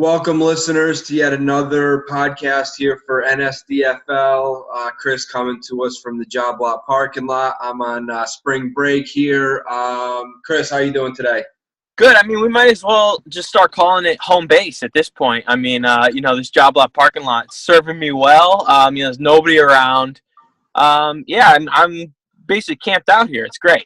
Welcome, listeners, to yet another podcast here for NSDFL. Chris coming to us from the Job Lot parking lot. I'm on spring break here. Chris, how are you doing today? Good. I mean, we might as well just start calling it home base at this point. I mean, this Job Lot parking lot is serving me well. There's nobody around. I'm basically camped out here. It's great.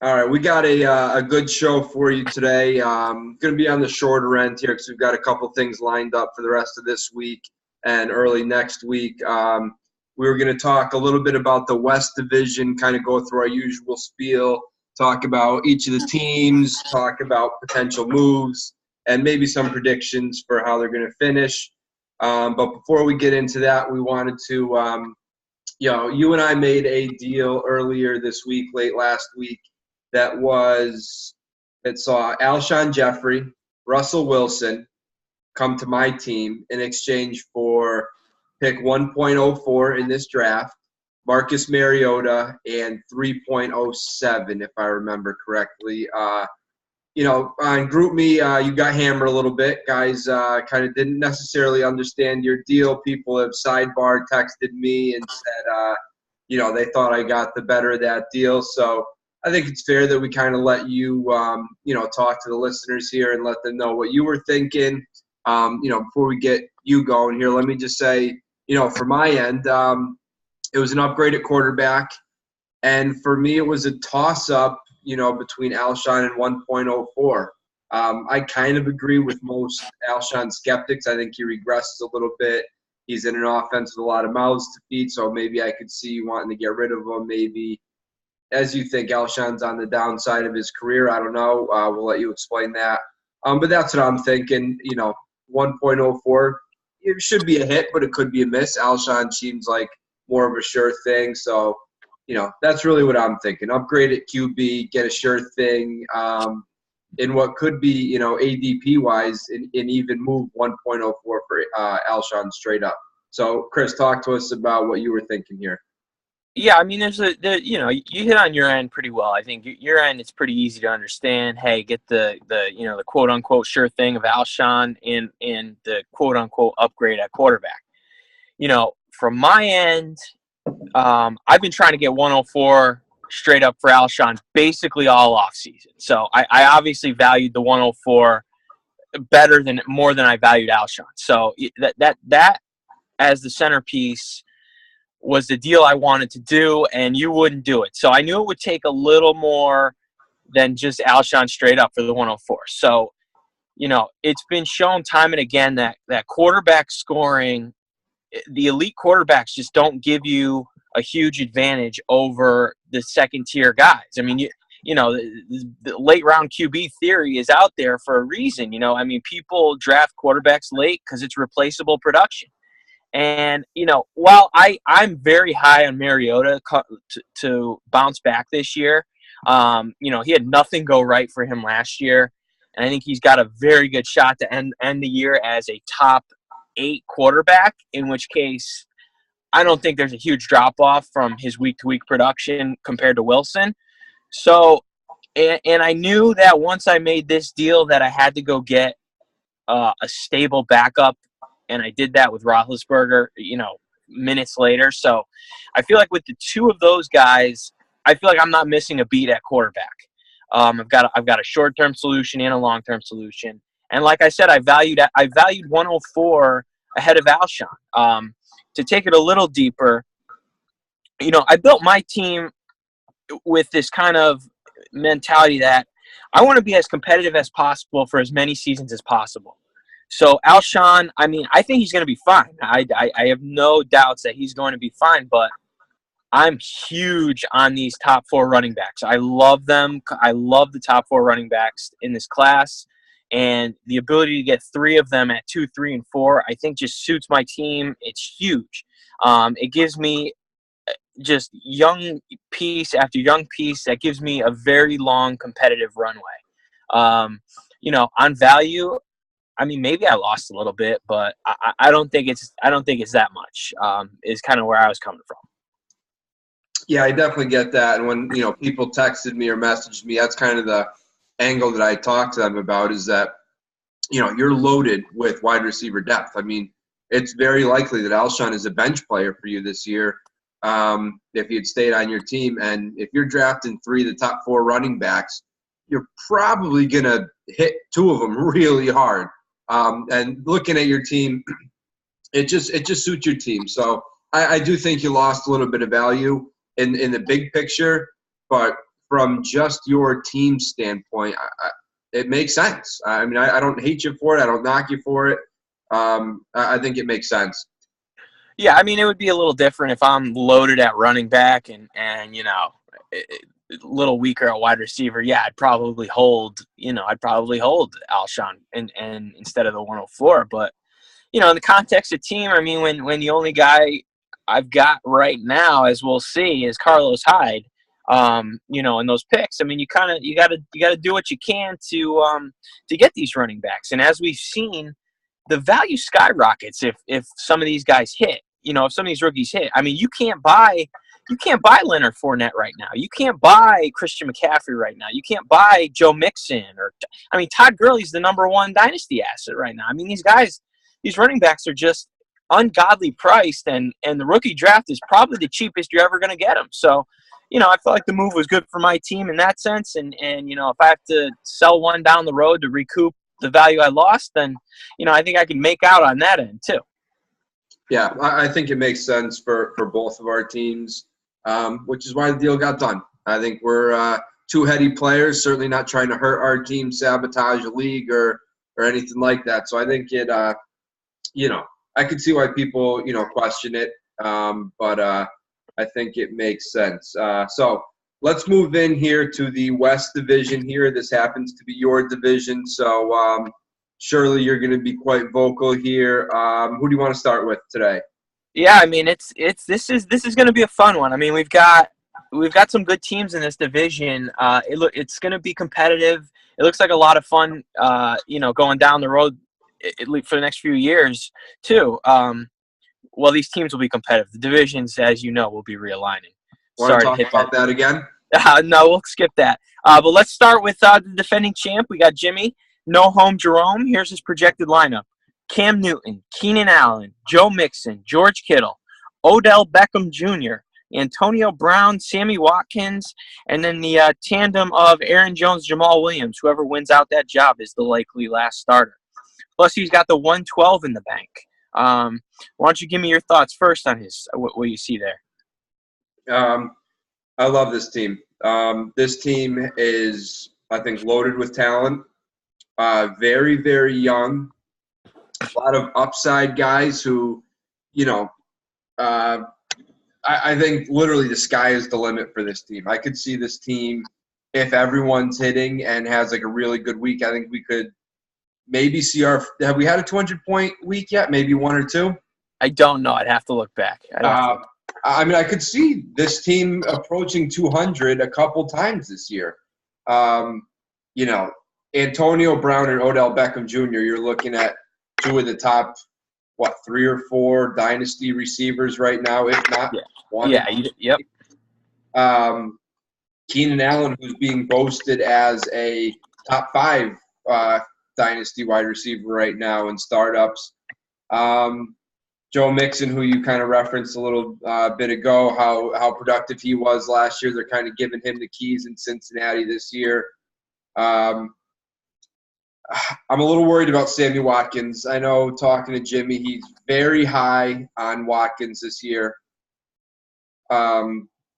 All right, we got a good show for you today. Going to be on the shorter end here because we've got a couple things lined up for the rest of this week and early next week. We were going to talk a little bit about the West Division, kind of go through our usual spiel, talk about each of the teams, talk about potential moves, and maybe some predictions for how they're going to finish. But before we get into that, we wanted to, you and I made a deal earlier this week, late last week, that saw Alshon Jeffrey, Russell Wilson come to my team in exchange for pick 1.04 in this draft, Marcus Mariota, and 3.07, if I remember correctly. On GroupMe, you got hammered a little bit. Guys kind of didn't necessarily understand your deal. People have sidebar texted me and said, they thought I got the better of that deal. So I think it's fair that we kind of let you, talk to the listeners here and let them know what you were thinking. Before we get you going here, let me just say, for my end, it was an upgrade at quarterback. And for me, it was a toss-up, between Alshon and 1.04. I kind of agree with most Alshon skeptics. I think he regresses a little bit. He's in an offense with a lot of mouths to feed, so maybe I could see you wanting to get rid of him. Maybe, as you think, Alshon's on the downside of his career. I don't know. We'll let you explain that. But that's what I'm thinking. 1.04, it should be a hit, but it could be a miss. Alshon seems like more of a sure thing. So, that's really what I'm thinking. Upgrade at QB, get a sure thing in what could be, ADP-wise, and even move 1.04 for Alshon straight up. So, Chris, talk to us about what you were thinking here. Yeah, I mean, you hit on your end pretty well. I think your end, it's pretty easy to understand. Hey, get the quote unquote sure thing of Alshon and the quote unquote upgrade at quarterback. From my end, I've been trying to get 104 straight up for Alshon basically all offseason. So I obviously valued the 104 more than I valued Alshon. So that as the centerpiece was the deal I wanted to do, and you wouldn't do it. So I knew it would take a little more than just Alshon straight up for the 104. So, it's been shown time and again that quarterback scoring, the elite quarterbacks just don't give you a huge advantage over the second-tier guys. I mean, the late-round QB theory is out there for a reason. People draft quarterbacks late because it's replaceable production. And, while I'm very high on Mariota to bounce back this year, he had nothing go right for him last year. And I think he's got a very good shot to end the year as a top 8 quarterback, in which case I don't think there's a huge drop-off from his week-to-week production compared to Wilson. So, and I knew that once I made this deal that I had to go get a stable backup. And I did that with Roethlisberger, minutes later. So I feel like with the two of those guys, I feel like I'm not missing a beat at quarterback. I've got a short-term solution and a long-term solution. And like I said, I valued 104 ahead of Alshon. To take it a little deeper, I built my team with this kind of mentality that I want to be as competitive as possible for as many seasons as possible. So Alshon, I think he's going to be fine. I have no doubts that he's going to be fine, but I'm huge on these top 4 running backs. I love them. I love the top 4 running backs in this class, and the ability to get 3 of them at 2, 3, and 4, I think just suits my team. It's huge. It gives me just young piece after young piece that gives me a very long competitive runway. On value, maybe I lost a little bit, but I don't think it's that much. Is kind of where I was coming from. Yeah, I definitely get that. And when people texted me or messaged me, that's kind of the angle that I talked to them about, is that you're loaded with wide receiver depth. I mean, it's very likely that Alshon is a bench player for you this year if he had stayed on your team. And if you're drafting 3 of the top 4 running backs, you're probably going to hit 2 of them really hard. And looking at your team, it just suits your team. So I do think you lost a little bit of value in the big picture, but from just your team standpoint, it makes sense. I mean, I don't hate you for it. I don't knock you for it. I think it makes sense. Yeah, I mean, it would be a little different if I'm loaded at running back and a little weaker at wide receiver. Yeah, I'd probably hold Alshon and instead of the 104. But in the context of team, I mean, when the only guy I've got right now, as we'll see, is Carlos Hyde. In those picks, I mean, you got to do what you can to get these running backs. And as we've seen, the value skyrockets if some of these guys hit. If some of these rookies hit. I mean, you can't buy Leonard Fournette right now. You can't buy Christian McCaffrey right now. You can't buy Joe Mixon Todd Gurley's the number 1 dynasty asset right now. I mean, these running backs are just ungodly priced, and the rookie draft is probably the cheapest you're ever going to get them. So, I feel like the move was good for my team in that sense. And if I have to sell one down the road to recoup the value I lost, then, I think I can make out on that end too. Yeah, I think it makes sense for both of our teams, which is why the deal got done. I think we're 2 heady players, certainly not trying to hurt our team, sabotage a league or anything like that. So I think it, I could see why people, question it, but I think it makes sense. So let's move in here to the West Division here. This happens to be your division, so surely you're going to be quite vocal here. Who do you want to start with today? Yeah, I mean, this is going to be a fun one. I mean, we've got some good teams in this division. It's going to be competitive. It looks like a lot of fun. Going down the road, at least for the next few years too. Well, these teams will be competitive. The divisions, as you know, will be realigning. Want to talk about that again? No, we'll skip that. But let's start with the defending champ. We got Jimmy. No home Jerome. Here's his projected lineup. Cam Newton, Keenan Allen, Joe Mixon, George Kittle, Odell Beckham Jr., Antonio Brown, Sammy Watkins, and then the tandem of Aaron Jones, Jamal Williams. Whoever wins out that job is the likely last starter. Plus, he's got the 112 in the bank. Why don't you give me your thoughts first on what you see there? I love this team. This team is, I think, loaded with talent. Very, very young. A lot of upside guys who, I think literally the sky is the limit for this team. I could see this team, if everyone's hitting and has like a really good week, I think we could maybe see have we had a 200-point week yet? Maybe 1 or 2? I don't know. I'd have to look back. I mean, I could see this team approaching 200 a couple times this year. Antonio Brown and Odell Beckham Jr., you're looking at 2 of the top, 3 or 4 dynasty receivers right now, if not one. Yeah, yep. Keenan Allen, who's being boasted as a top 5 dynasty wide receiver right now in startups. Joe Mixon, who you kind of referenced a little bit ago, how productive he was last year. They're kind of giving him the keys in Cincinnati this year. I'm a little worried about Sammy Watkins. I know talking to Jimmy, he's very high on Watkins this year.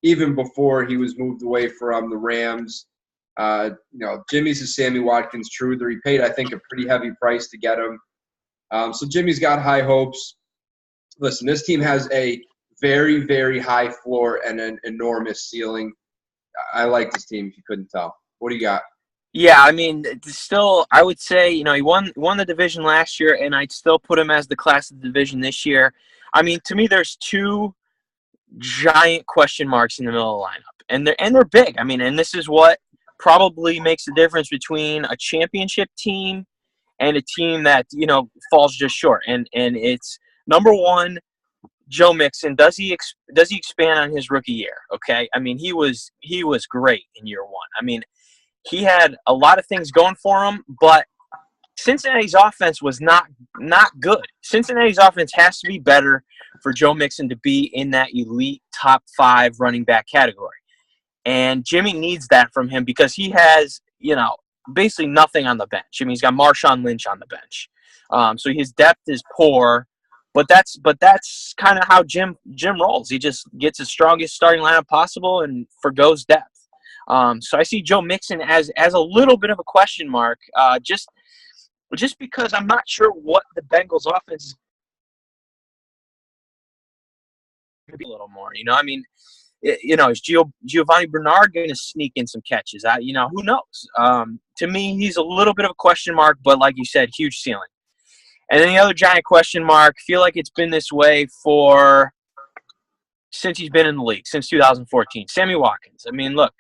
Even before he was moved away from the Rams. Jimmy's a Sammy Watkins truther. He paid, I think, a pretty heavy price to get him. So Jimmy's got high hopes. Listen, this team has a very, very high floor and an enormous ceiling. I like this team, if you couldn't tell. What do you got? Yeah, I mean, still, I would say, he won the division last year, and I'd still put him as the class of the division this year. I mean, to me, there's 2 giant question marks in the middle of the lineup, and they're big. I mean, and this is what probably makes the difference between a championship team and a team that falls just short. And it's number 1, Joe Mixon. Does he expand on his rookie year? Okay, I mean, he was great in year 1. I mean, he had a lot of things going for him, but Cincinnati's offense was not good. Cincinnati's offense has to be better for Joe Mixon to be in that elite top 5 running back category. And Jimmy needs that from him because he has, basically nothing on the bench. I mean, he's got Marshawn Lynch on the bench. So his depth is poor, but that's kind of how Jim rolls. He just gets his strongest starting lineup possible and forgoes depth. So I see Joe Mixon as a little bit of a question mark, just because I'm not sure what the Bengals offense is going to be a little more. I mean, is Giovanni Bernard going to sneak in some catches? Who knows? To me, he's a little bit of a question mark, but like you said, huge ceiling. And then the other giant question mark, feel like it's been this way since he's been in the league, since 2014. Sammy Watkins. I mean, look,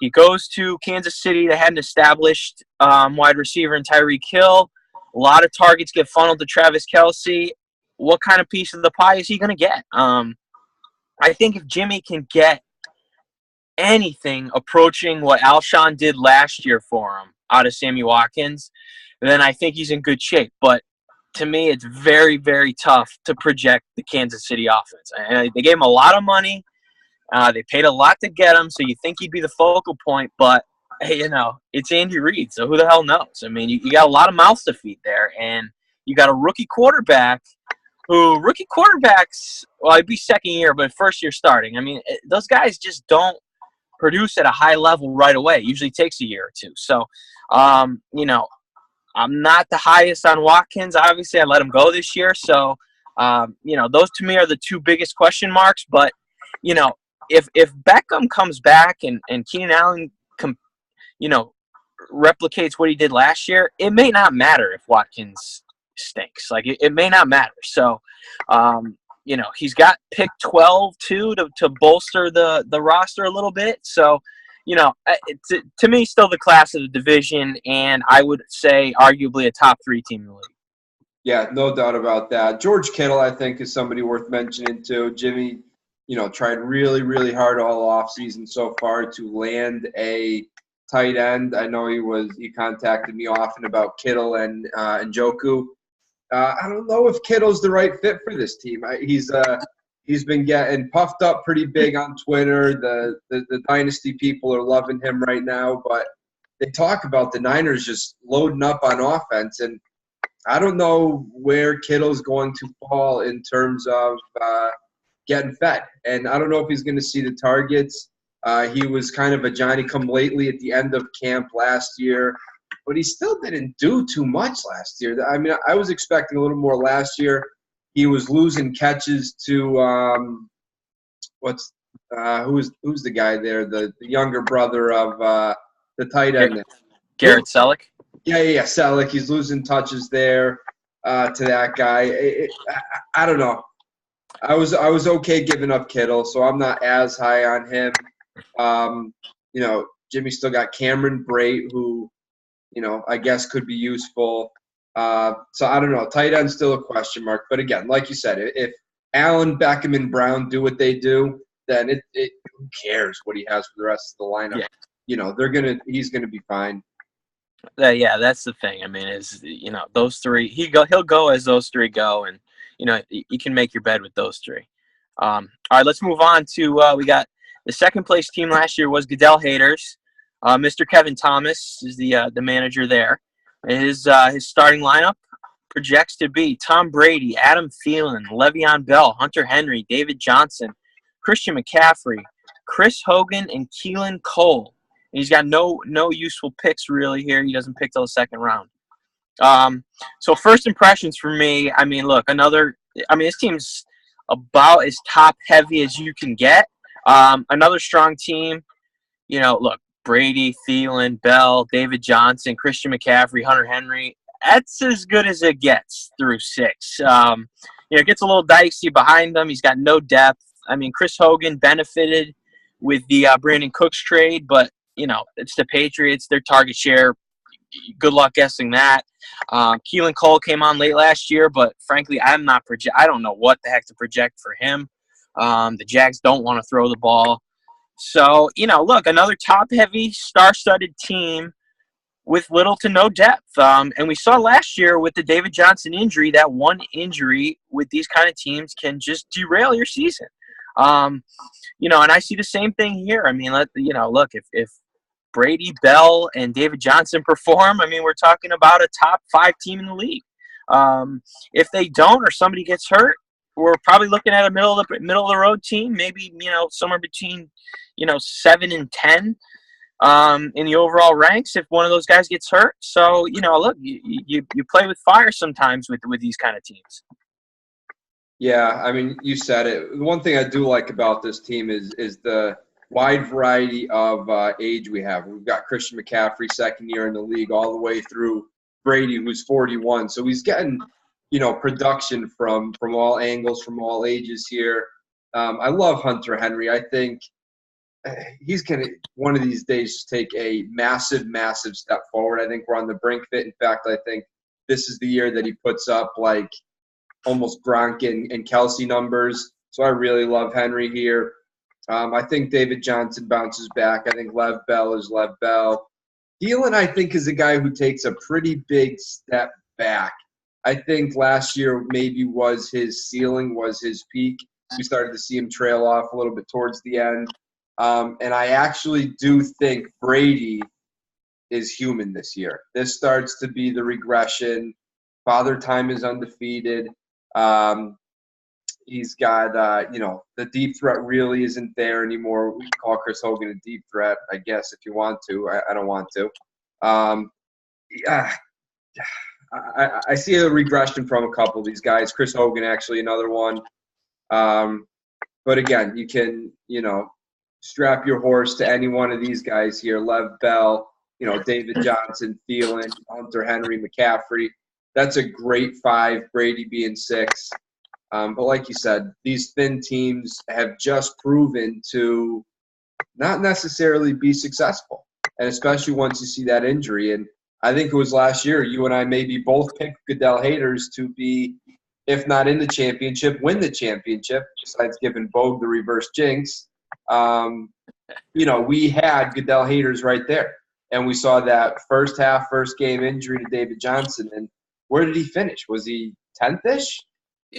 he goes to Kansas City. They had an established wide receiver in Tyreek Hill. A lot of targets get funneled to Travis Kelce. What kind of piece of the pie is he going to get? I think if Jimmy can get anything approaching what Alshon did last year for him out of Sammy Watkins, then I think he's in good shape. But to me, it's very, very tough to project the Kansas City offense. And they gave him a lot of money. They paid a lot to get him, so you think he'd be the focal point. But, hey, it's Andy Reid, so who the hell knows? I mean, you got a lot of mouths to feed there, and you got a rookie quarterback rookie quarterbacks, well, it'd be second year, but first year starting. I mean, those guys just don't produce at a high level right away. It usually takes a year or two. So, I'm not the highest on Watkins. Obviously, I let him go this year. So, those to me are the two biggest question marks. But, if Beckham comes back and Keenan Allen, replicates what he did last year, it may not matter if Watkins stinks. Like, it may not matter. So, he's got pick 12 too to bolster the roster a little bit. So, to me, still the class of the division, and I would say arguably a top 3 team in the league. Yeah, no doubt about that. George Kittle, I think, is somebody worth mentioning too. Jimmy, tried really, really hard all offseason so far to land a tight end. I know he contacted me often about Kittle and Njoku. I don't know if Kittle's the right fit for this team. He's been getting puffed up pretty big on Twitter. The dynasty people are loving him right now, but they talk about the Niners just loading up on offense, and I don't know where Kittle's going to fall in terms of getting fed, and I don't know if he's going to see the targets. He was kind of a Johnny-come-lately at the end of camp last year, but he still didn't do too much last year. I mean, I was expecting a little more last year. He was losing catches to who's the guy there? The younger brother of the tight end. Garrett Selleck. Yeah, Selleck. He's losing touches there to that guy. I don't know. I was okay giving up Kittle, so I'm not as high on him. Jimmy still got Cameron Brate, who, I guess could be useful. So I don't know. Tight end's still a question mark. But again, like you said, if Allen, Beckham, and Brown do what they do, then who cares what he has for the rest of the lineup? Yeah. He's gonna be fine. Yeah, that's the thing. I mean, those three. He'll go as those three go, and you can make your bed with those three. All right, let's move on to we got the second place team last year was Goodell haters. Mr. Kevin Thomas is the manager there. His starting lineup projects to be Tom Brady, Adam Thielen, Le'Veon Bell, Hunter Henry, David Johnson, Christian McCaffrey, Chris Hogan, and Keelan Cole. And he's got no useful picks really here. He doesn't pick till the second round. So first impressions for me, I mean, look, this team's about as top heavy as you can get. Another strong team, look, Brady, Thielen, Bell, David Johnson, Christian McCaffrey, Hunter Henry. That's as good as it gets through 6. It gets a little dicey behind them. He's got no depth. I mean, Chris Hogan benefited with the Brandon Cooks trade, but, it's the Patriots, their target share. Good luck guessing that. Keelan Cole came on late last year, but frankly, I don't know what the heck to project for him. The Jags don't want to throw the ball. So, look, another top-heavy, star-studded team, with little to no depth. And we saw last year with the David Johnson injury that one injury with these kind of teams can just derail your season. And I see the same thing here. I mean, look, if Brady, Bell, and David Johnson perform, I mean, we're talking about a top 5 team in the league. If they don't or somebody gets hurt, we're probably looking at a middle of the road team, maybe, somewhere between, 7 and 10 in the overall ranks if one of those guys gets hurt. So, look, you play with fire sometimes with these kind of teams. Yeah, I mean, you said it. The one thing I do like about this team is the wide variety of age we have. We've got Christian McCaffrey, second year in the league, all the way through Brady, who's 41. So he's getting, production from all angles, from all ages here. I love Hunter Henry. I think he's going to, one of these days, take a massive, massive step forward. I think we're on the brink of it. In fact, I think this is the year that he puts up, like, almost Gronk and Kelsey numbers. So I really love Henry here. I think David Johnson bounces back. I think Lev Bell is Lev Bell. Thielen, I think, is a guy who takes a pretty big step back. I think last year maybe was his ceiling, was his peak. We started to see him trail off a little bit towards the end. And I actually do think Brady is human this year. This starts to be the regression. Father Time is undefeated. He's got, the deep threat really isn't there anymore. We can call Chris Hogan a deep threat, I guess, if you want to. I don't want to. I see a regression from a couple of these guys. Chris Hogan, actually, another one. But again, you can, strap your horse to any one of these guys here. Lev Bell, David Johnson, Thielen, Hunter Henry, McCaffrey. That's a great 5, Brady being 6. But like you said, these thin teams have just proven to not necessarily be successful, and especially once you see that injury. And I think it was last year, you and I maybe both picked Goodell haters to be, if not in the championship, win the championship, besides giving Bogue the reverse jinx. We had Goodell haters right there. And we saw that first game injury to David Johnson. And where did he finish? Was he 10th-ish?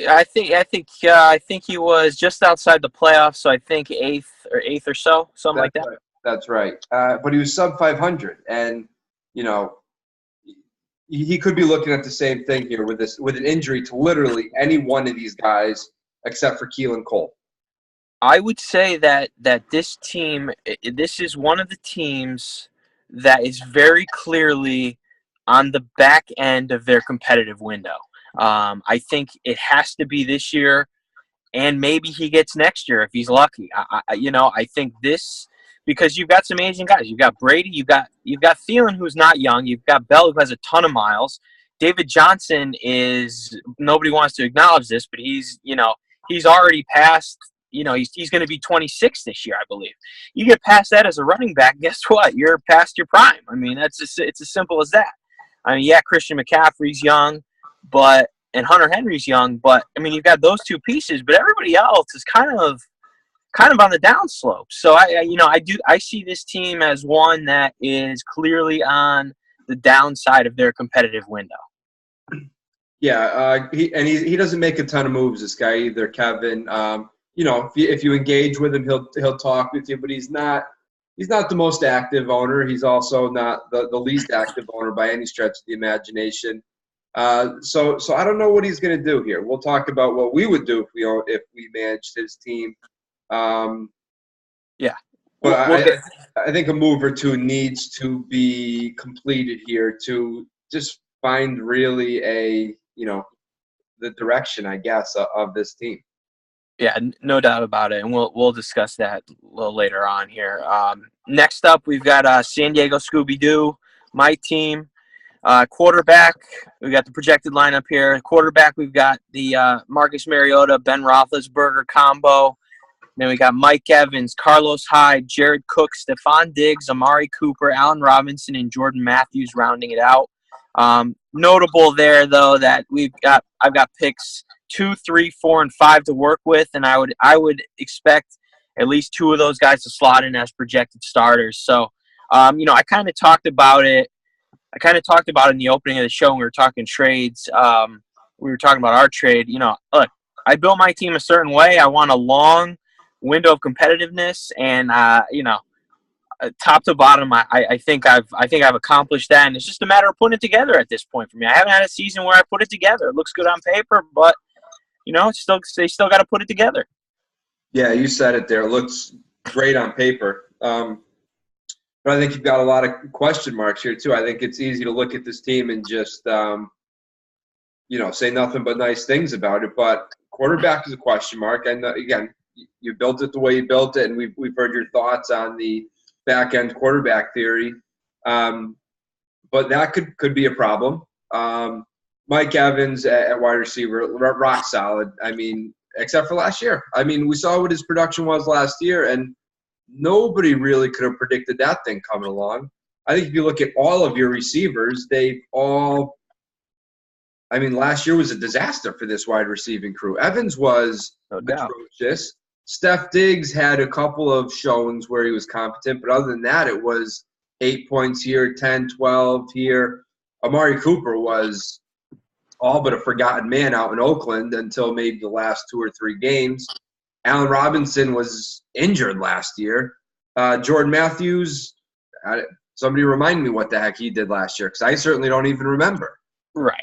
I think he was just outside the playoffs, so I think 8th or so, something like that. Right. That's right. But he was sub 500, and he could be looking at the same thing here with an injury to literally any one of these guys except for Keelan Cole. I would say that this team, this is one of the teams that is very clearly on the back end of their competitive window. I think it has to be this year, and maybe he gets next year if he's lucky. I think this, because you've got some aging guys. You've got Brady. You've got Thielen, who's not young. You've got Bell, who has a ton of miles. David Johnson is, nobody wants to acknowledge this, but he's already past. He's going to be 26 this year, I believe. You get past that as a running back, guess what? You're past your prime. I mean, it's as simple as that. I mean, yeah, Christian McCaffrey's young, and Hunter Henry's young, but I mean, you've got those two pieces, but everybody else is kind of on the downslope. So I see this team as one that is clearly on the downside of their competitive window. Yeah, he doesn't make a ton of moves, this guy either, Kevin. If you engage with him, he'll talk with you, but he's not the most active owner. He's also not the least active owner by any stretch of the imagination. So I don't know what he's going to do here. We'll talk about what we would do if we managed his team. Yeah. But I think a move or two needs to be completed here to just find really the direction, I guess, of this team. Yeah, no doubt about it, and we'll discuss that a little later on here. Next up, we've got San Diego Scooby-Doo, my team. Quarterback, we got the projected lineup here. Quarterback, we've got the Marcus Mariota, Ben Roethlisberger combo. Then we got Mike Evans, Carlos Hyde, Jared Cook, Stephon Diggs, Amari Cooper, Allen Robinson, and Jordan Matthews rounding it out. Notable there, though, that I've got picks 2, 3, 4, and 5 to work with, and I would expect at least 2 of those guys to slot in as projected starters. So, I kind of talked about it I kind of talked about it in the opening of the show when we were talking trades. We were talking about our trade. Look, I built my team a certain way. I want a long window of competitiveness, and top to bottom, I think I've accomplished that, and it's just a matter of putting it together at this point for me. I haven't had a season where I put it together. It looks good on paper, but they still got to put it together. Yeah, you said it there. It looks great on paper. But I think you've got a lot of question marks here, too. I think it's easy to look at this team and just, say nothing but nice things about it. But quarterback is a question mark. And, again, you built it the way you built it, and we've heard your thoughts on the back-end quarterback theory. But that could be a problem. Mike Evans at wide receiver, rock solid. I mean, except for last year. I mean, we saw what his production was last year, and nobody really could have predicted that thing coming along. I think if you look at all of your receivers, last year was a disaster for this wide receiving crew. Evans was atrocious. Steph Diggs had a couple of showings where he was competent, but other than that, it was 8 points here, 10, 12 here. Amari Cooper was all but a forgotten man out in Oakland until maybe the last 2 or 3 games. Allen Robinson was injured last year. Jordan Matthews, somebody remind me what the heck he did last year, because I certainly don't even remember. Right.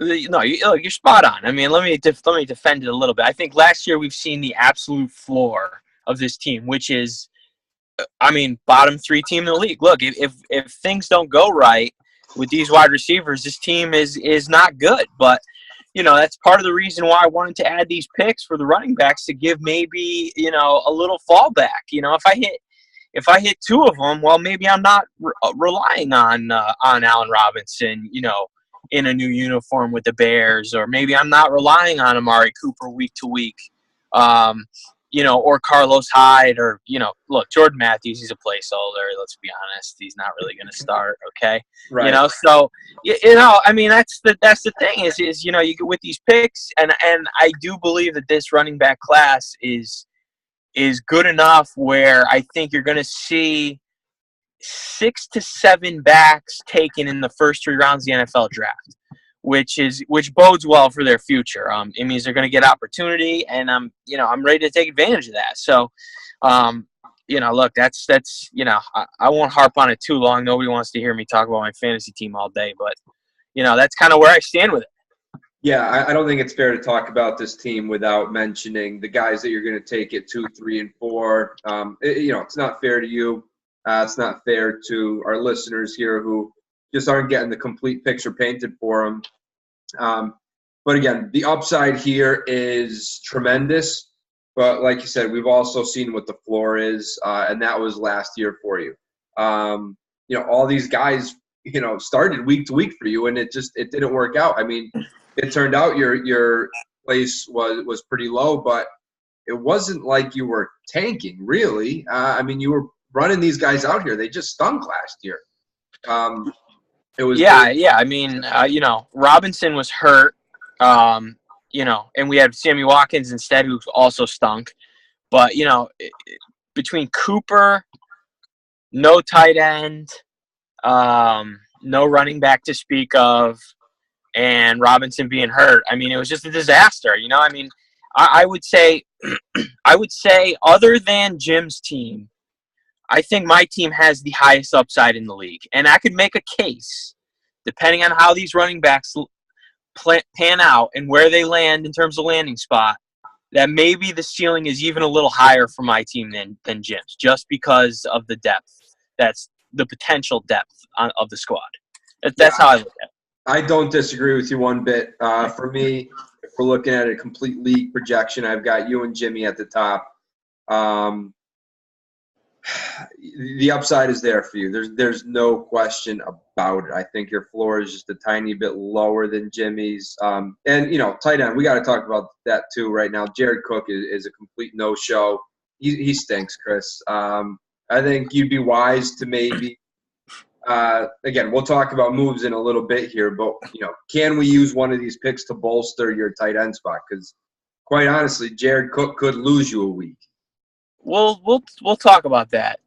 You're spot on. I mean, let me defend it a little bit. I think last year we've seen the absolute floor of this team, which is, bottom 3 team in the league. Look, if things don't go right with these wide receivers, this team is not good. But that's part of the reason why I wanted to add these picks for the running backs to give maybe, a little fallback. If I hit 2 of them, well, maybe I'm not relying on Allen Robinson, in a new uniform with the Bears, or maybe I'm not relying on Amari Cooper week to week, or Carlos Hyde, or, look, Jordan Matthews, he's a placeholder. Let's be honest. He's not really going to start. Okay. Right. So, that's the thing is, you get with these picks, and I do believe that this running back class is good enough where I think you're going to see 6 to 7 backs taken in the first 3 rounds of the NFL draft, which bodes well for their future. It means they're going to get opportunity, and I'm ready to take advantage of that. So, look, that's I won't harp on it too long. Nobody wants to hear me talk about my fantasy team all day, but that's kind of where I stand with it. Yeah, I don't think it's fair to talk about this team without mentioning the guys that you're going to take at 2, 3, and 4. It's not fair to you. It's not fair to our listeners here who just aren't getting the complete picture painted for them. But again, the upside here is tremendous. But like you said, we've also seen what the floor is, and that was last year for you. All these guys, started week to week for you, and it didn't work out. I mean, it turned out your place was pretty low, but it wasn't like you were tanking, really. You were running these guys out here. They just stunk last year. It was Robinson was hurt, and we had Sammy Watkins instead, who also stunk. But between Cooper, no tight end, no running back to speak of, and Robinson being hurt, it was just a disaster. I would say other than Jim's team, I think my team has the highest upside in the league. And I could make a case, depending on how these running backs pan out and where they land in terms of landing spot, that maybe the ceiling is even a little higher for my team than Jim's, just because of the depth. That's the potential depth of the squad. That's how I look at it. I don't disagree with you one bit. For me, if we're looking at a complete league projection, I've got you and Jimmy at the top. The upside is there for you. There's no question about it. I think your floor is just a tiny bit lower than Jimmy's. And, tight end, we got to talk about that too right now. Jared Cook is a complete no-show. He stinks, Chris. I think you'd be wise to maybe again, we'll talk about moves in a little bit here, but, can we use one of these picks to bolster your tight end spot? Because, quite honestly, Jared Cook could lose you a week. We'll talk about that.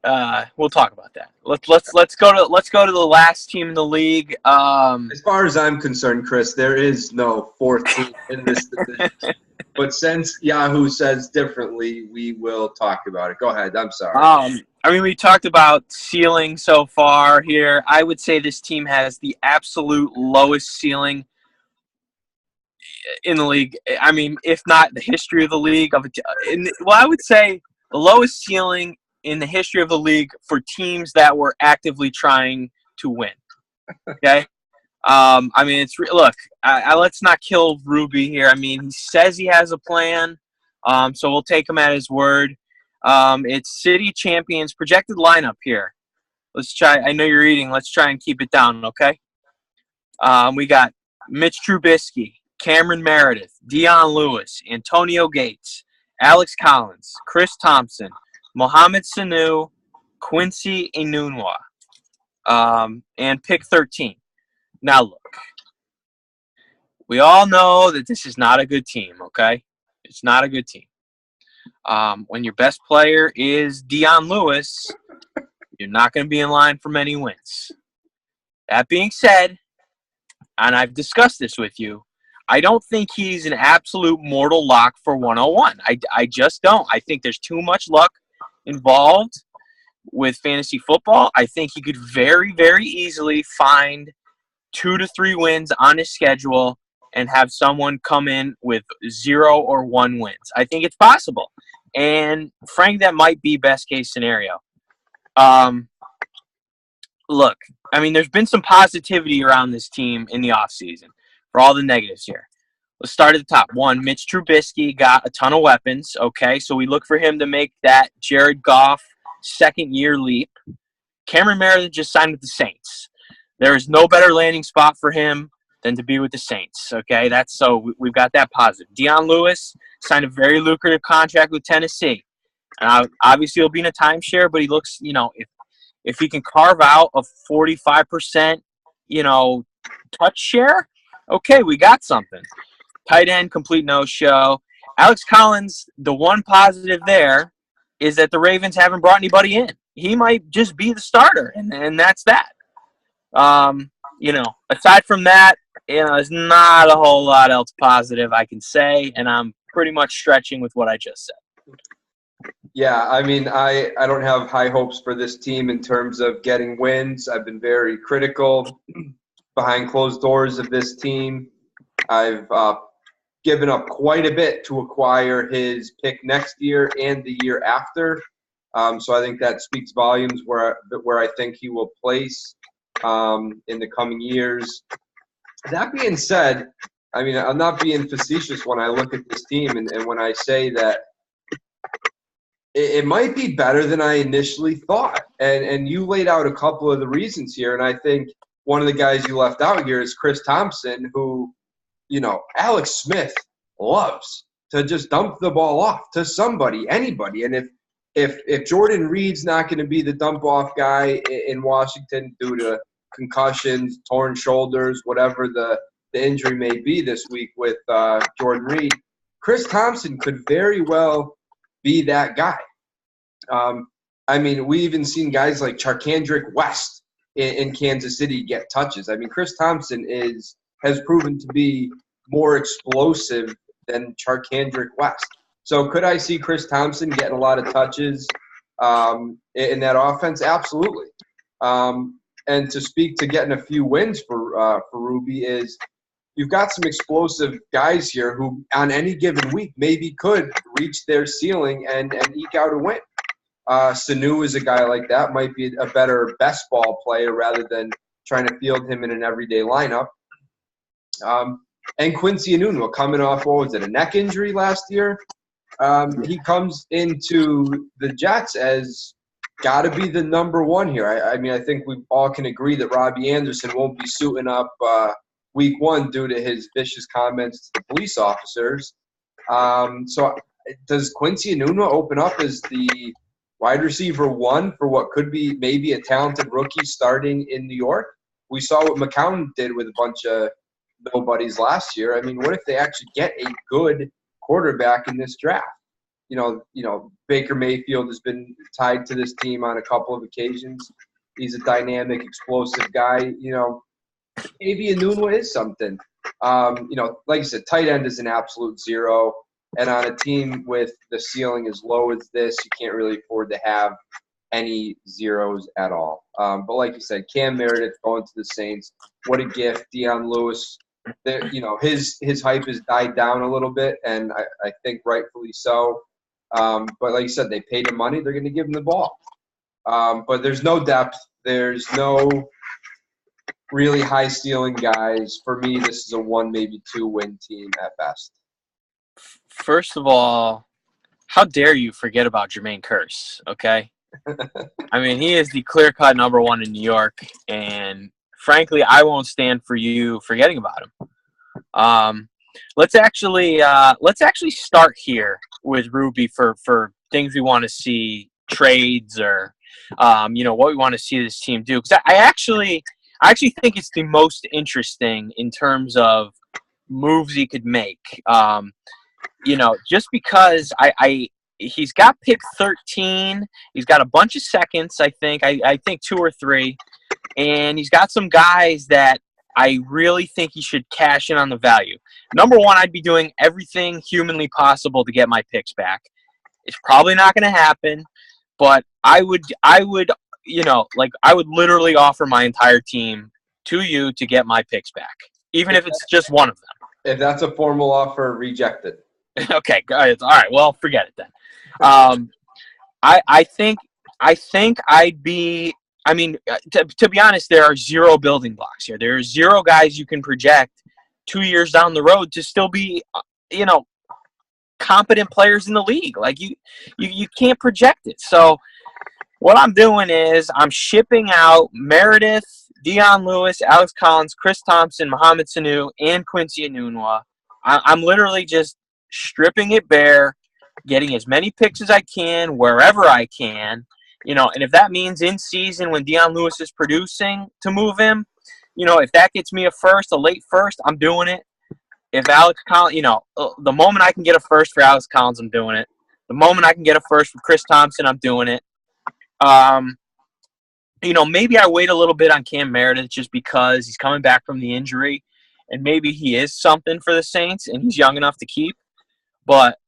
We'll talk about that. Let's go to the last team in the league. As far as I'm concerned, Chris, there is no fourth team in this division. But since Yahoo says differently, we will talk about it. Go ahead. I'm sorry. I mean, we talked about ceiling so far here. I would say this team has the absolute lowest ceiling in the league. I mean, if not the history of the league. I would say the lowest ceiling in the history of the league for teams that were actively trying to win. Okay? I mean, look, let's not kill Ruby here. I mean, he says he has a plan, so we'll take him at his word. It's City Champions projected lineup here. Let's try. I know you're eating. Let's try and keep it down, okay? We got Mitch Trubisky, Cameron Meredith, Dion Lewis, Antonio Gates, Alex Collins, Chris Thompson, Mohamed Sanu, Quincy Enunwa, and pick 13. Now, look, we all know that this is not a good team, okay? It's not a good team. When your best player is Dion Lewis, you're not going to be in line for many wins. That being said, and I've discussed this with you, I don't think he's an absolute mortal lock for 101. I just don't. I think there's too much luck involved with fantasy football. I think he could very, very easily find 2 to 3 wins on his schedule and have someone come in with 0 or 1 wins. I think it's possible. And Frank, that might be best case scenario. Look, I mean, there's been some positivity around this team in the offseason for all the negatives here. Let's start at the top. 1, Mitch Trubisky got a ton of weapons, okay? So we look for him to make that Jared Goff second-year leap. Cameron Meredith just signed with the Saints. There is no better landing spot for him than to be with the Saints, okay? We've got that positive. Dion Lewis signed a very lucrative contract with Tennessee. And obviously he'll be in a timeshare, but he looks, if he can carve out a 45%, touch share, okay, we got something. Tight end, complete no-show. Alex Collins, the one positive there is that the Ravens haven't brought anybody in. He might just be the starter, and that's that. Aside from that, there's not a whole lot else positive I can say, and I'm pretty much stretching with what I just said. Yeah, I mean, I don't have high hopes for this team in terms of getting wins. I've been very critical behind closed doors of this team. I've given up quite a bit to acquire his pick next year and the year after. So I think that speaks volumes where I think he will place in the coming years. That being said, I mean, I'm not being facetious when I look at this team and when I say that it might be better than I initially thought. And you laid out a couple of the reasons here, and I think one of the guys you left out here is Chris Thompson, who, Alex Smith loves to just dump the ball off to somebody, anybody. And if Jordan Reed's not going to be the dump-off guy in Washington due to concussions, torn shoulders, whatever the injury may be this week with Jordan Reed, Chris Thompson could very well be that guy. I mean, we even seen guys like Charkandrick West in Kansas City get touches. I mean, Chris Thompson has proven to be more explosive than Charkandrick West. So could I see Chris Thompson getting a lot of touches in that offense? Absolutely. And to speak to getting a few wins for Ruby is you've got some explosive guys here who on any given week maybe could reach their ceiling and eke out a win. Sanu is a guy like that, might be a better best ball player rather than trying to field him in an everyday lineup. And Quincy Enunwa coming off, a neck injury last year? He comes into the Jets as got to be the number one here. I mean, I think we all can agree that Robbie Anderson won't be suiting up week 1 due to his vicious comments to the police officers. So does Quincy Enunwa open up as the wide receiver 1 for what could be maybe a talented rookie starting in New York? We saw what McCown did with a bunch of nobodies last year. I mean, what if they actually get a good quarterback in this draft? Baker Mayfield has been tied to this team on a couple of occasions. He's a dynamic, explosive guy. Maybe Enunwa is something. Like you said, tight end is an absolute zero. And on a team with the ceiling as low as this, you can't really afford to have any zeros at all. But like you said, Cam Meredith going to the Saints, what a gift. Deion Lewis, his hype has died down a little bit, and I think rightfully so. But like you said, they paid him money. They're going to give him the ball. But there's no depth. There's no really high ceiling guys. For me, this is a 1, maybe 2 win team at best. First of all, how dare you forget about Jermaine Kearse, okay? I mean, he is the clear-cut number 1 in New York, and frankly, I won't stand for you forgetting about him. Let's actually start here with Ruby for things we want to see, trades or what we want to see this team do. Because I actually think it's the most interesting in terms of moves he could make. Just because he's got pick 13, he's got a bunch of seconds, I think 2 or 3, and he's got some guys that I really think he should cash in on the value. Number 1, I'd be doing everything humanly possible to get my picks back. It's probably not going to happen, but I would literally offer my entire team to you to get my picks back, even if it's just one of them. If that's a formal offer, reject it. Okay, guys. All right. Well, forget it then. I think I'd be. I mean, to be honest, there are 0 building blocks here. There are 0 guys you can project 2 years down the road to still be, competent players in the league. Like you can't project it. So what I'm doing is I'm shipping out Meredith, Deion Lewis, Alex Collins, Chris Thompson, Mohamed Sanu, and Quincy Enunwa. I'm literally just stripping it bare, getting as many picks as I can wherever I can. And if that means in season when Deion Lewis is producing to move him, if that gets me a late first, I'm doing it. If Alex Collins, the moment I can get a first for Alex Collins, I'm doing it. The moment I can get a first for Chris Thompson, I'm doing it. Maybe I wait a little bit on Cam Meredith just because he's coming back from the injury, and maybe he is something for the Saints and he's young enough to keep. But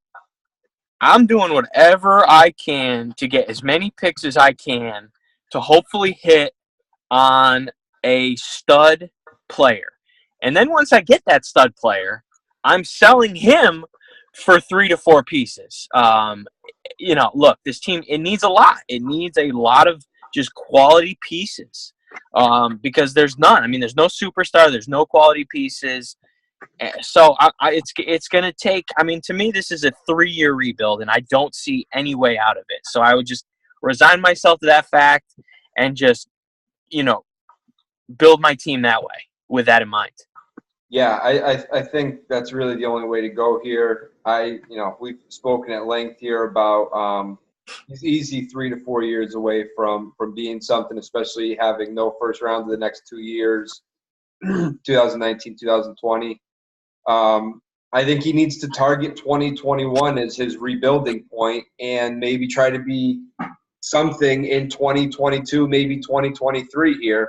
I'm doing whatever I can to get as many picks as I can to hopefully hit on a stud player. And then once I get that stud player, I'm selling him for 3 to 4 pieces. Look, this team, it needs a lot. It needs a lot of just quality pieces because there's none. I mean, there's no superstar. There's no quality pieces. So it's going to take – I mean, to me, this is a 3-year rebuild, and I don't see any way out of it. So I would just resign myself to that fact and just, build my team that way with that in mind. Yeah, I think that's really the only way to go here. We've spoken at length here about he's easy 3 to 4 years away from being something, especially having no first round of the next 2 years, 2019, 2020. I think he needs to target 2021 as his rebuilding point and maybe try to be something in 2022, maybe 2023 here.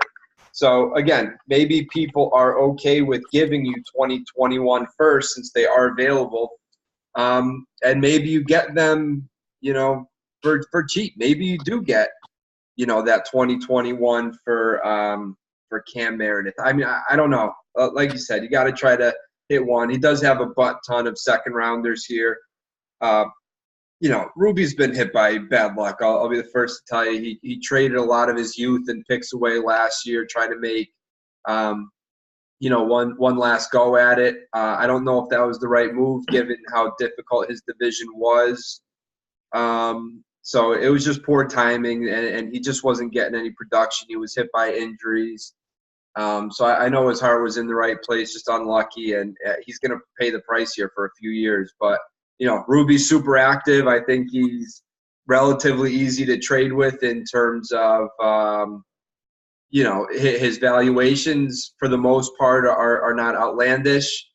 So, again, maybe people are okay with giving you 2021 first since they are available. And maybe you get them, for cheap. Maybe you do get, that 2021 for Cam Meredith. I mean, I don't know. Like you said, you got to try to hit one. He does have a butt ton of second-rounders here. Ruby's been hit by bad luck. I'll be the first to tell you. He traded a lot of his youth and picks away last year, trying to make, one last go at it. I don't know if that was the right move, given how difficult his division was. So it was just poor timing, and he just wasn't getting any production. He was hit by injuries. So I know his heart was in the right place, just unlucky, and he's going to pay the price here for a few years. But Ruby's super active. I think he's relatively easy to trade with in terms of, his valuations for the most part are not outlandish.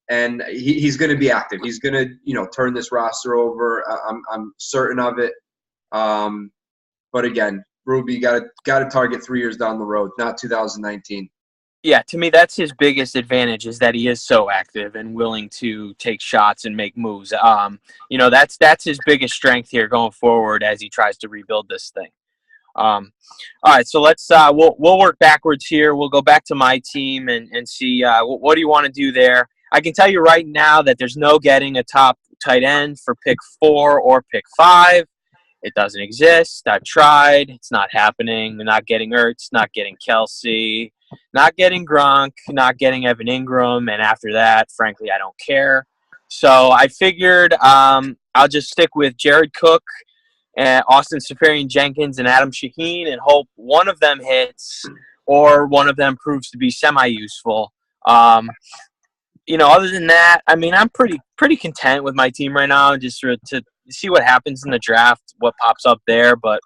And he's going to be active. He's going to, turn this roster over. I'm certain of it. But again, Ruby got to target 3 years down the road, not 2019. Yeah, to me, that's his biggest advantage is that he is so active and willing to take shots and make moves. That's his biggest strength here going forward as he tries to rebuild this thing. All right, so let's we'll work backwards here. We'll go back to my team and see what do you want to do there. I can tell you right now that there's no getting a top tight end for pick 4 or pick 5. It doesn't exist. I've tried. It's not happening. We're not getting Ertz, not getting Kelsey, not getting Gronk, not getting Evan Ingram, and after that, frankly, I don't care. So I figured I'll just stick with Jared Cook, and Austin Seferian-Jenkins, and Adam Shaheen, and hope one of them hits or one of them proves to be semi-useful. Other than that, I mean, I'm pretty content with my team right now, just to see what happens in the draft, what pops up there. But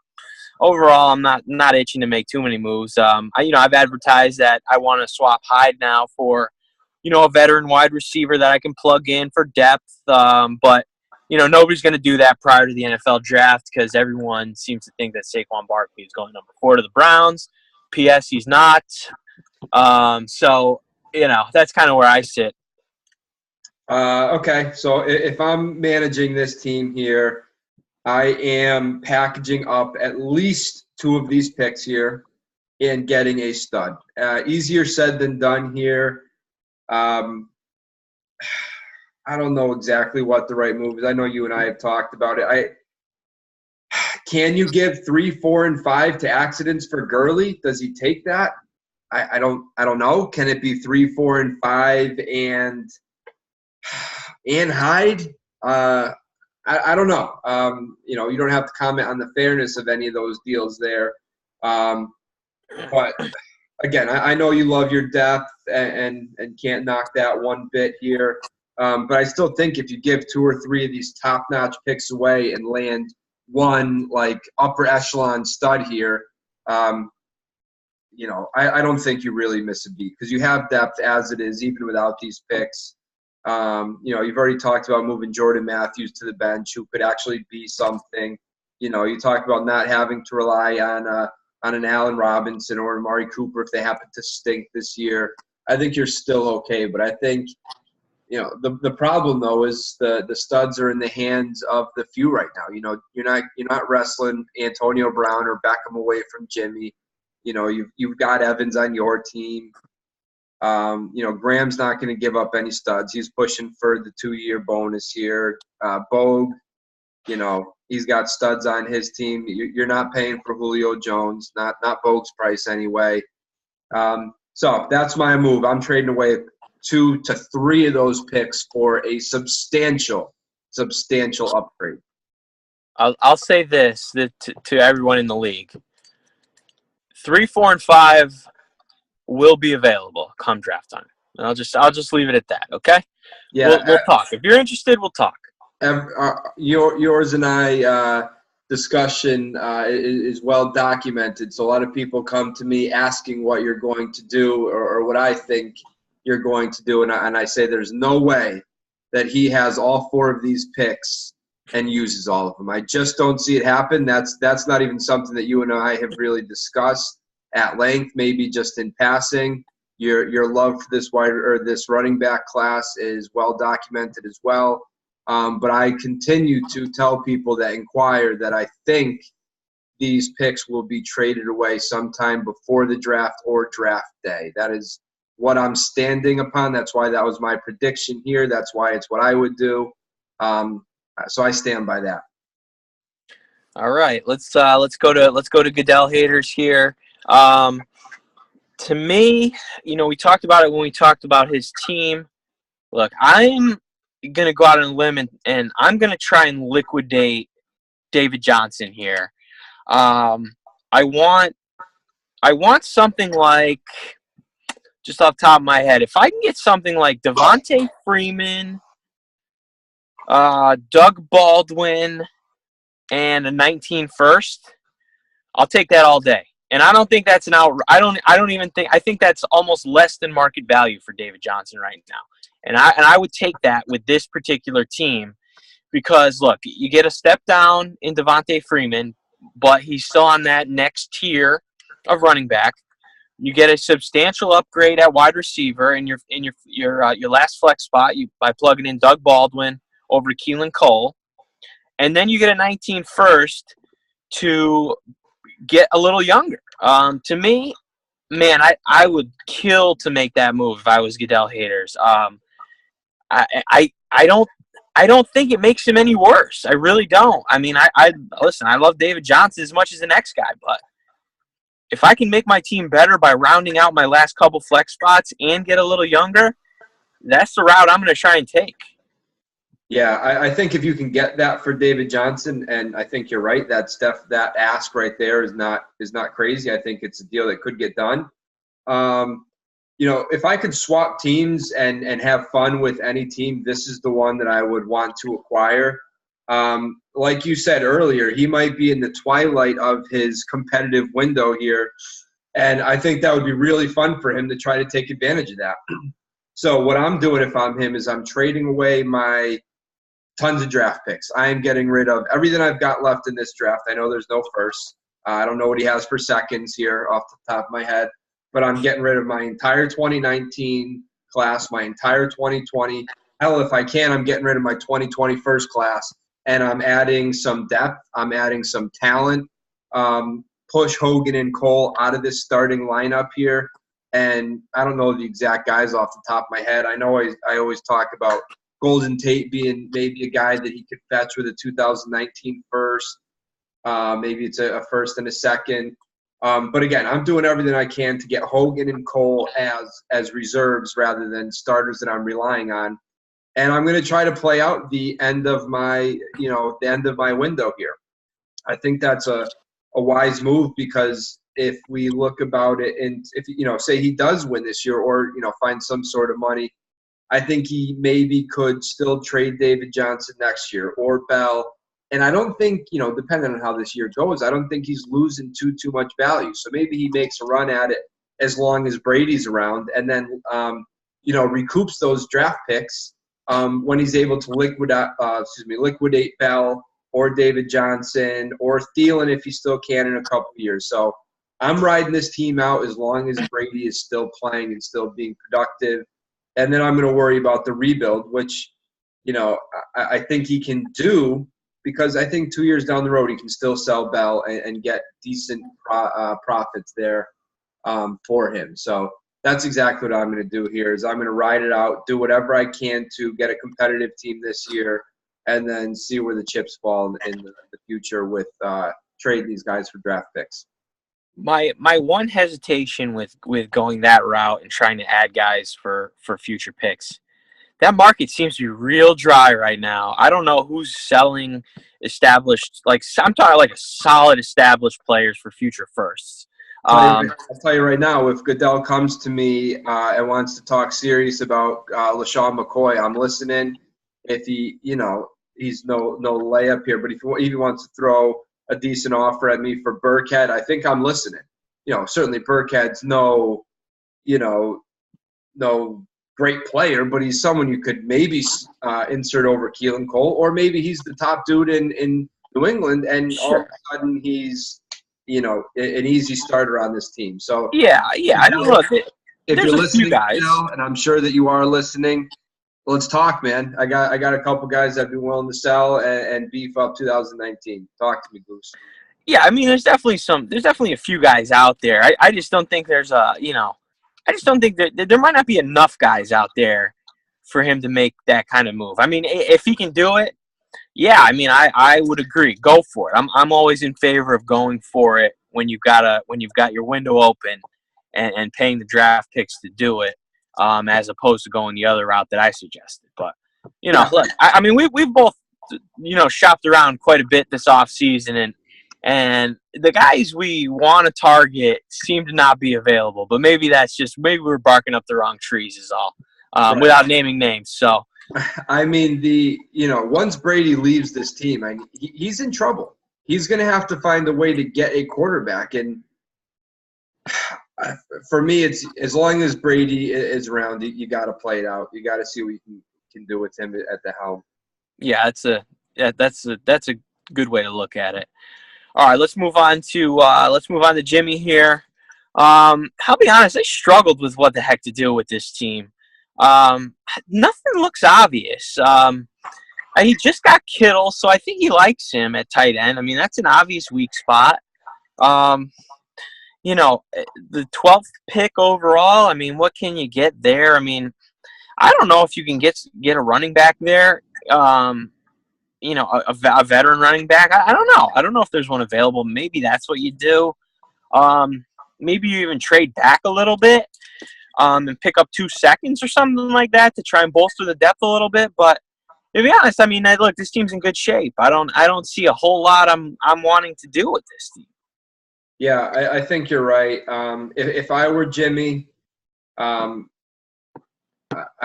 overall, I'm not itching to make too many moves. I've advertised that I want to swap Hyde now for, a veteran wide receiver that I can plug in for depth. But nobody's going to do that prior to the NFL draft because everyone seems to think that Saquon Barkley is going number 4 to the Browns. P.S. He's not. So that's kind of where I sit. Okay, so if I'm managing this team here, I am packaging up at least 2 of these picks here and getting a stud. Easier said than done here. I don't know exactly what the right move is. I know you and I have talked about it. Can you give 3, 4, and 5 to accidents for Gurley? Does he take that? I don't know. Can it be 3, 4, and 5 and Hyde? I don't know. You don't have to comment on the fairness of any of those deals there. But again, I know you love your depth and can't knock that one bit here. But I still think if you give 2 or 3 of these top-notch picks away and land one like upper echelon stud here, I don't think you really miss a beat because you have depth as it is, even without these picks. You've already talked about moving Jordan Matthews to the bench, who could actually be something. You talk about not having to rely on an Allen Robinson or Amari Cooper if they happen to stink this year. I think you're still okay, but I think the problem though is the studs are in the hands of the few right now. You're not wrestling Antonio Brown or Beckham away from Jimmy. You've got Evans on your team. Graham's not going to give up any studs. He's pushing for the 2-year bonus here. Bogue, he's got studs on his team. You're not paying for Julio Jones, not Bogue's price anyway. So that's my move. I'm trading away 2 to 3 of those picks for a substantial upgrade. I'll say this to everyone in the league: 3, 4, and 5 will be available come draft time. And I'll just leave it at that. Okay. Yeah, we'll talk. If you're interested, we'll talk. Yours and I discussion is well documented. So a lot of people come to me asking what you're going to do or what I think you're going to do, and I say there's no way that he has all 4 of these picks and uses all of them. I just don't see it happen. That's not even something that you and I have really discussed at length. Maybe just in passing. Your love for this running back class is well documented as well. But I continue to tell people that inquire that I think these picks will be traded away sometime before the draft or draft day. That is what I'm standing upon. That's why that was my prediction here. That's why it's what I would do. So I stand by that. All right, let's go to Goodell haters here. To me, we talked about it when we talked about his team. Look, I'm going to go out on a limb and I'm going to try and liquidate David Johnson here. I want something like, just off the top of my head, if I can get something like Devontae Freeman, Doug Baldwin, and a 19 first, I'll take that all day. And I don't think that's an out. I don't even think. I think that's almost less than market value for David Johnson right now. And I would take that with this particular team because look, you get a step down in Devontae Freeman, but he's still on that next tier of running back. You get a substantial upgrade at wide receiver in your last flex spot by plugging in Doug Baldwin over Keelan Cole, and then you get a 19 first to get a little younger. To me, man, I would kill to make that move if I was Goodell haters. I don't think it makes him any worse. I really don't. I mean, I listen. I love David Johnson as much as the next guy, but if I can make my team better by rounding out my last couple flex spots and get a little younger, that's the route I'm going to try and take. Yeah, I think if you can get that for David Johnson, and I think you're right, that ask right there is not crazy. I think it's a deal that could get done. If I could swap teams and have fun with any team, this is the one that I would want to acquire. Like you said earlier, he might be in the twilight of his competitive window here, and I think that would be really fun for him to try to take advantage of that. So what I'm doing if I'm him is I'm trading away my tons of draft picks. I am getting rid of everything I've got left in this draft. I know there's no first. I don't know what he has for seconds here off the top of my head, but I'm getting rid of my entire 2019 class, my entire 2020. Hell, if I can, I'm getting rid of my 2020 first class. And I'm adding some depth. I'm adding some talent. Push Hogan and Cole out of this starting lineup here. And I don't know the exact guys off the top of my head. I know I always talk about Golden Tate being maybe a guy that he could fetch with a 2019 first. Maybe it's a first and a second. But again, I'm doing everything I can to get Hogan and Cole as reserves rather than starters that I'm relying on. And I'm going to try to play out the end of my window here. I think that's a wise move because if we look about it and if, say he does win this year or, find some sort of money, I think he maybe could still trade David Johnson next year or Bell. And I don't think, depending on how this year goes, I don't think he's losing too much value. So maybe he makes a run at it as long as Brady's around and then, recoups those draft picks when he's able to liquidate Bell or David Johnson or Thielen if he still can in a couple of years. So I'm riding this team out as long as Brady is still playing and still being productive. And then I'm going to worry about the rebuild, which, I think he can do because I think 2 years down the road he can still sell Bell and get decent profits there for him. So that's exactly what I'm going to do here is I'm going to ride it out, do whatever I can to get a competitive team this year, and then see where the chips fall in the future with trading these guys for draft picks. My one hesitation with going that route and trying to add guys for future picks, that market seems to be real dry right now. I don't know who's selling established, I'm talking like a solid established players for future firsts. I'll tell you right now, if Goodell comes to me and wants to talk serious about LaShawn McCoy, I'm listening. If he, he's no layup here, but if he wants to throw a decent offer at me for Burkhead, I think I'm listening. Certainly Burkhead's no great player, but he's someone you could maybe insert over Keelan Cole, or maybe he's the top dude in New England, and sure. all of a sudden he's an easy starter on this team. So yeah, I don't know. If you're listening, and I'm sure that you are listening, let's talk, man. I got a couple guys that'd be willing to sell and beef up 2019. Talk to me, Goose. Yeah, I mean, there's definitely a few guys out there. I just don't think there's I just don't think that there might not be enough guys out there for him to make that kind of move. I mean, if he can do it, yeah, I mean, I would agree. Go for it. I'm always in favor of going for it when you've got your window open and paying the draft picks to do it, as opposed to going the other route that I suggested. But look, I mean, we've both shopped around quite a bit this offseason, and the guys we want to target seem to not be available. But maybe we're barking up the wrong trees is all, right. Without naming names. So. I mean, once Brady leaves this team, he's in trouble. He's going to have to find a way to get a quarterback. And, For me, it's as long as Brady is around, you got to play it out. You got to see what you can do with him at the helm. Yeah, that's a good way to look at it. All right, let's move on to Jimmy here. I'll be honest, I struggled with what the heck to do with this team. Nothing looks obvious. He just got Kittle, so I think he likes him at tight end. I mean, that's an obvious weak spot. Um, the 12th pick overall. I mean, what can you get there? I mean, I don't know if you can get a running back there. A veteran running back. I don't know. I don't know if there's one available. Maybe that's what you do. Maybe you even trade back a little bit and pick up 2 seconds or something like that to try and bolster the depth a little bit. But to be honest, I mean, look, this team's in good shape. I don't see a whole lot I'm wanting to do with this team. Yeah, I think you're right. If I were Jimmy, I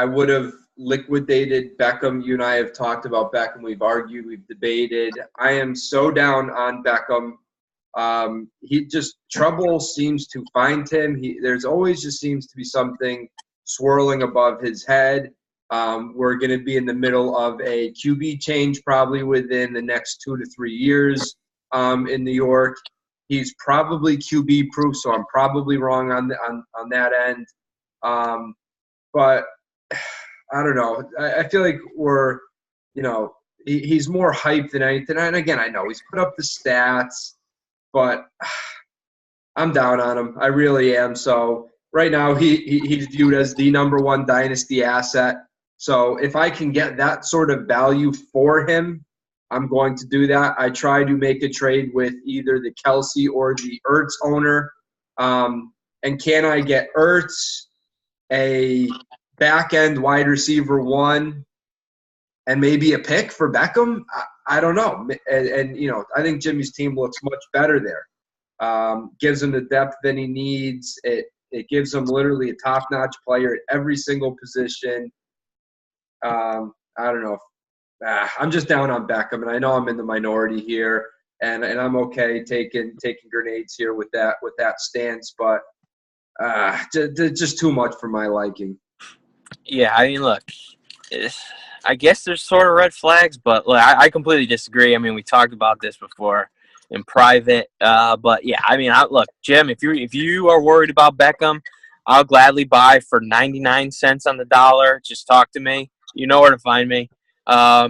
would have liquidated Beckham. You and I have talked about Beckham. We've argued. We've debated. I am so down on Beckham. He just trouble seems to find him. There's always just seems to be something swirling above his head. We're going to be in the middle of a QB change probably within the next 2 to 3 years in New York. He's probably QB proof, so I'm probably wrong on that end. But I don't know. I feel like he's more hyped than anything. And again, I know he's put up the stats, but I'm down on him. I really am. So right now he's viewed as the number one dynasty asset. So if I can get that sort of value for him, I'm going to do that. I try to make a trade with either the Kelsey or the Ertz owner. And can I get Ertz, a back-end wide receiver 1, and maybe a pick for Beckham? I don't know. And I think Jimmy's team looks much better there. Gives him the depth that he needs. It gives him literally a top-notch player at every single position. I don't know. I'm just down on Beckham, and I know I'm in the minority here, and I'm okay taking grenades here with that stance, but just too much for my liking. Yeah, I mean, look, I guess there's sort of red flags, but look, I completely disagree. I mean, we talked about this before in private, but yeah, I mean, look, Jim, if you are worried about Beckham, I'll gladly buy for 99 cents on the dollar. Just talk to me. You know where to find me. I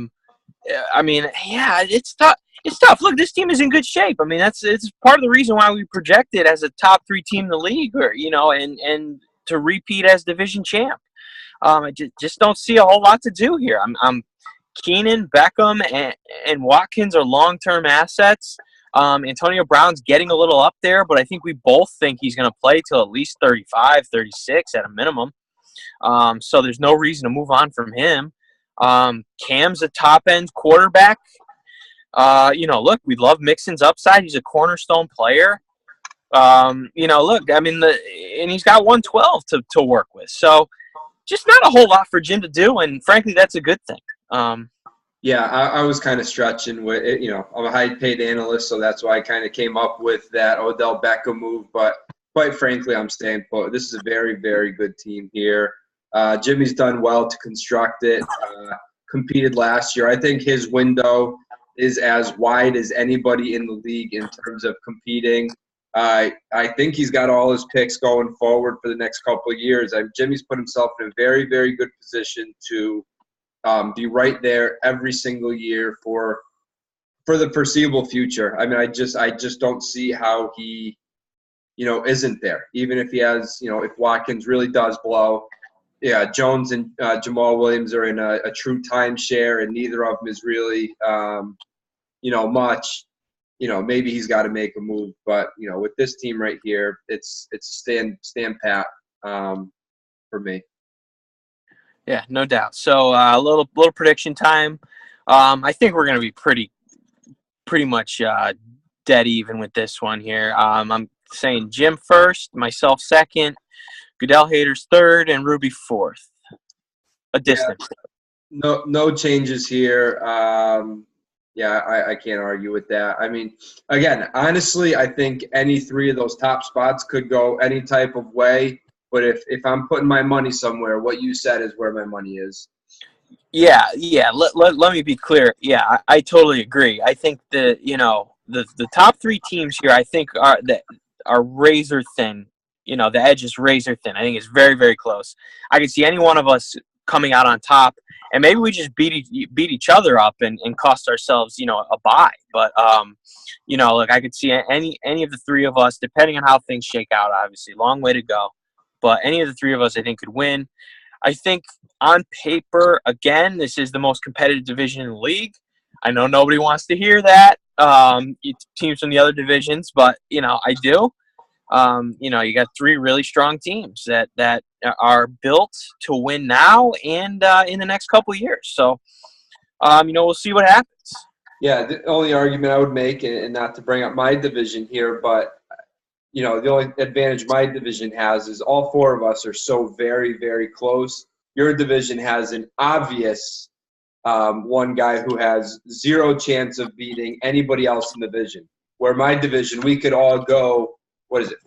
mean, yeah, it's tough. It's tough. Look, this team is in good shape. I mean, it's part of the reason why we projected as a top 3 team in the league, or and to repeat as division champ. I just don't see a whole lot to do here. I'm Keenan, Beckham, and Watkins are long-term assets. Antonio Brown's getting a little up there, but I think we both think he's going to play till at least 35, 36 at a minimum. So there's no reason to move on from him. Cam's a top-end quarterback. Look, we love Mixon's upside. He's a cornerstone player. Look, I mean, and he's got 112 to work with. So just not a whole lot for Jim to do, and frankly, that's a good thing. Yeah, I was kind of stretching with it. I'm a high-paid analyst, so that's why I kind of came up with that Odell Beckham move. But quite frankly, I'm staying put. This is a very, very good team here. Jimmy's done well to construct it. Competed last year. I think his window is as wide as anybody in the league in terms of competing. I think he's got all his picks going forward for the next couple of years. Jimmy's put himself in a very, very good position to be right there every single year for the foreseeable future. I mean, I just don't see how he, isn't there. Even if he has, if Watkins really does blow. Yeah, Jones and Jamal Williams are in a true timeshare, and neither of them is really, much. Maybe he's got to make a move, but with this team right here, it's a stand pat for me. Yeah, no doubt. So a little prediction time. I think we're going to be pretty much dead even with this one here. I'm saying Jim first, myself second, Goodell Haters third, and Ruby fourth. A distance. Yeah, no changes here. Yeah, I can't argue with that. I mean, again, honestly, I think any three of those top spots could go any type of way. But if I'm putting my money somewhere, what you said is where my money is. Yeah. Let me be clear. Yeah, I totally agree. I think the top three teams here, I think are razor thin. The edge is razor thin. I think it's very, very close. I could see any one of us coming out on top, and maybe we just beat each other up and cost ourselves, a bye. But look, I could see any of the three of us, depending on how things shake out. Obviously, long way to go, but any of the three of us, I think, could win. I think on paper, again, this is the most competitive division in the league. I know nobody wants to hear that, teams from the other divisions, but, I do. You got three really strong teams that are built to win now and in the next couple of years. So, we'll see what happens. Yeah, the only argument I would make, and not to bring up my division here, but the only advantage my division has is all four of us are so very, very close. Your division has an obvious one guy who has zero chance of beating anybody else in the division. Where my division, we could all go,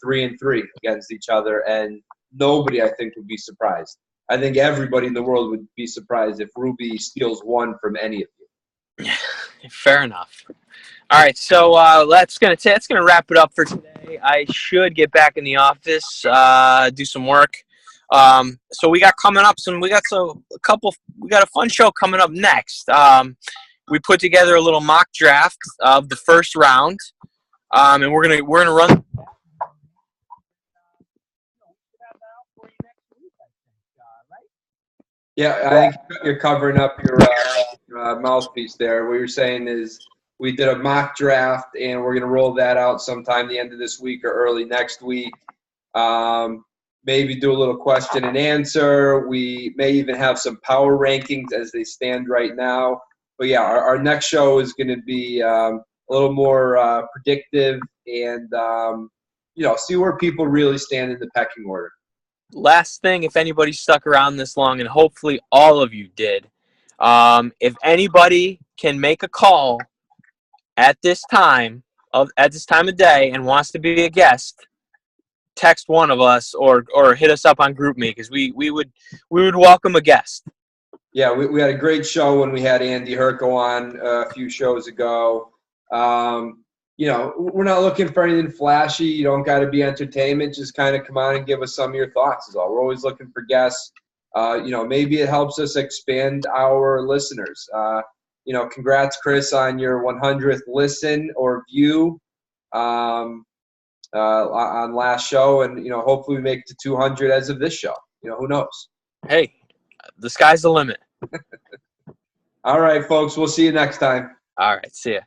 3-3 against each other, and nobody, I think, would be surprised. I think everybody in the world would be surprised if Ruby steals one from any of you. Fair enough. All right, so that's gonna wrap it up for today. I should get back in the office, do some work. So we got coming up we got a fun show coming up next. We put together a little mock draft of the first round, and we're gonna run. Yeah, I think you're covering up your mouthpiece there. What you're saying is we did a mock draft, and we're going to roll that out sometime the end of this week or early next week. Maybe do a little question and answer. We may even have some power rankings as they stand right now. But, yeah, our next show is going to be a little more predictive and, see where people really stand in the pecking order. Last thing, if anybody stuck around this long, and hopefully all of you did, if anybody can make a call at this time of day and wants to be a guest, text one of us or hit us up on GroupMe, because we would welcome a guest. Yeah, we had a great show when we had Andy Herco on a few shows ago. We're not looking for anything flashy. You don't got to be entertainment. Just kind of come on and give us some of your thoughts is all. We're always looking for guests. Maybe it helps us expand our listeners. Congrats, Chris, on your 100th listen or view on last show. And, hopefully we make it to 200 as of this show. Who knows? Hey, the sky's the limit. All right, folks. We'll see you next time. All right. See ya.